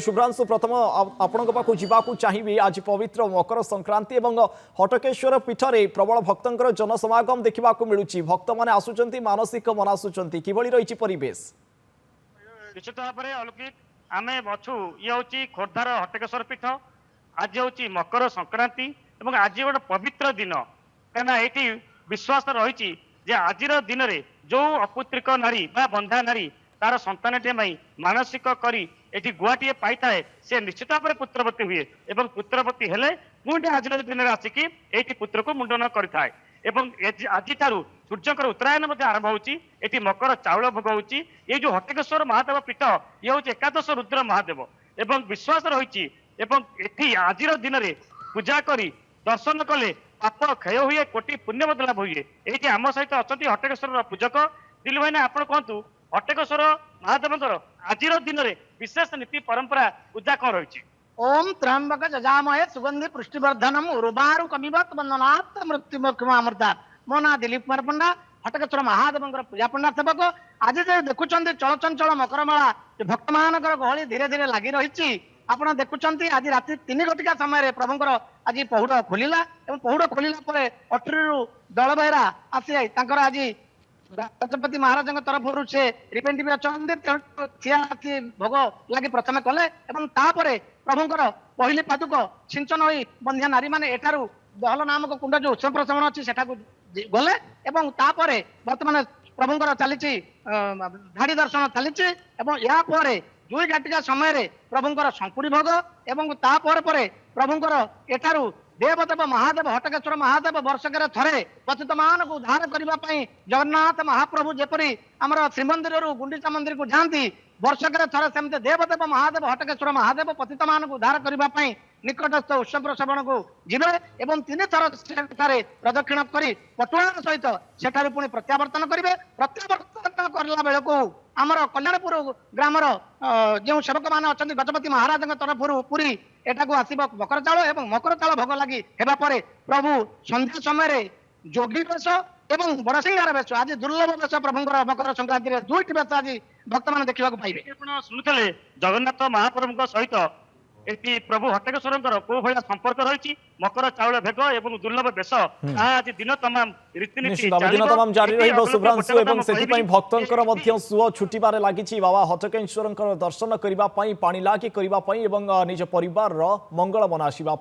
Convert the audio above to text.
शुभ्रांशु प्रथम आपण पाखु जावाक चाहिए आज पवित्र मकर संक्रांति एवं हटकेश्वर पीठरे प्रबल भक्तर जनसमागम देखा मिलूँ भक्त मैंने आसुंच मानसिक मनासुंच किभली रही परिवेश निश्चित भाव में अलौकिक आम अछु ये हूँ खोर्धार हटकेश्वर पीठ आज हूँ मकर संक्रांति और आज गोटे पवित्र दिन कहीं ये विश्वास रही आज दिन में जो अपुत्रिक नारी बंधा नारी तार संतानटे मानसिक करी एटी गुआटे पाई थाए से निश्चित भाव में पुत्रवती हुए एवं पुत्रवती हेले पुणी आज दिन में आसिक ये पुत्र को मुंडन करें आज सूर्यकर उत्तरायण आरंभ होती मकर चाउल भोग होती ये जो हटकेश्वर महादेव पीठ ये हूँ एकादश रुद्र महादेव एवं विश्वास रही आज दिन में पूजा करी दर्शन कले पाप क्षय हुए कोटि पुण्यवद लाभ हुए ये आम सहित अच्छा हटकेश्वर पूजक दिल भाई आप कहतु हटकेश्वर महादेव आज दिन में विशेष नीति परंपरा पूजा कौन रही ओम त्र्यंबक जजामहे सुगंधि पुष्टिवर्धनम उर्वारु कमिवत वंदनात् मृत्युमुखमृता मो ना दिलीप कुमार पंडा हटकेश्वर महादेव पूजा पंडा सेवक आज जो देखुं चलचंचल मकरमेला भक्त मान गहली धीरे धीरे लगी रही आपड़ देखुं आज राति 3 घटिका समय प्रभुंर आज पहुड़ खोलिला पहुड़ खोलिला अठरी दल बेहरा आसी आज गजपति महाराज तरफ से रिपेंट भी अच्छे भोग लगी प्रथम कले प्रभुंर पहली पादुक सिंचन हो बंध्या नारी मैंने एठारू दहल नामक कुंड जो उत्सव प्रशमन अच्छी गले बर्तमान प्रभुंर चली धाड़ी दर्शन चली यापर 2 घटिका समय प्रभुंर संपुड़ी भोग एवं प्रभुंर एठारू देवदेव महादेव हटकेश्वर महादेव वर्षक थरे पतित मान को उद्धार करने जगन्नाथ महाप्रभु जपरी आमर श्रीमंदिर गुंडीचा मंदिर को जाती वर्षक थरे सेमती देवदेव महादेव हटकेश्वर महादेव पतित मान को उद्धार करने निकटस्थ उत्सव प्रसवण को जीवे एवं 3 थर प्रदक्षिण कर पटुआ सहित सेठार पुणी प्रत्यावर्तन करेंगे प्रत्यावर्तन करला बेल को आमर कल्याणपुर ग्रामर जो सेवक मैंने अच्छा गजपति महाराज तरफ पुरी एटाक आसब मकर चाउल एवं मकर चाउल भोग लगी हेबापर प्रभु संध्या समय जोगी बेश एवं बड़सिंगार बेश आज दुर्लभ बेश प्रभुंर मकर संक्रांति में 2टी बेश आज भक्त मैंने देखा पाइबे शुणुले जगन्नाथ महाप्रभु सहित ये प्रभु हटकेश्वर को भाया संपर्क रही मकर चाउल भेग एवं दुर्लभ बेश आज दिन तमाम रीतिनीति दिन तमाम जारी रही शुभ्रांशु एवं से भक्तर सुओ छुटिबार लगी बाबा हटकेश्वर दर्शन करने पानी लागी करने निज परिवार मंगल मनाशिबा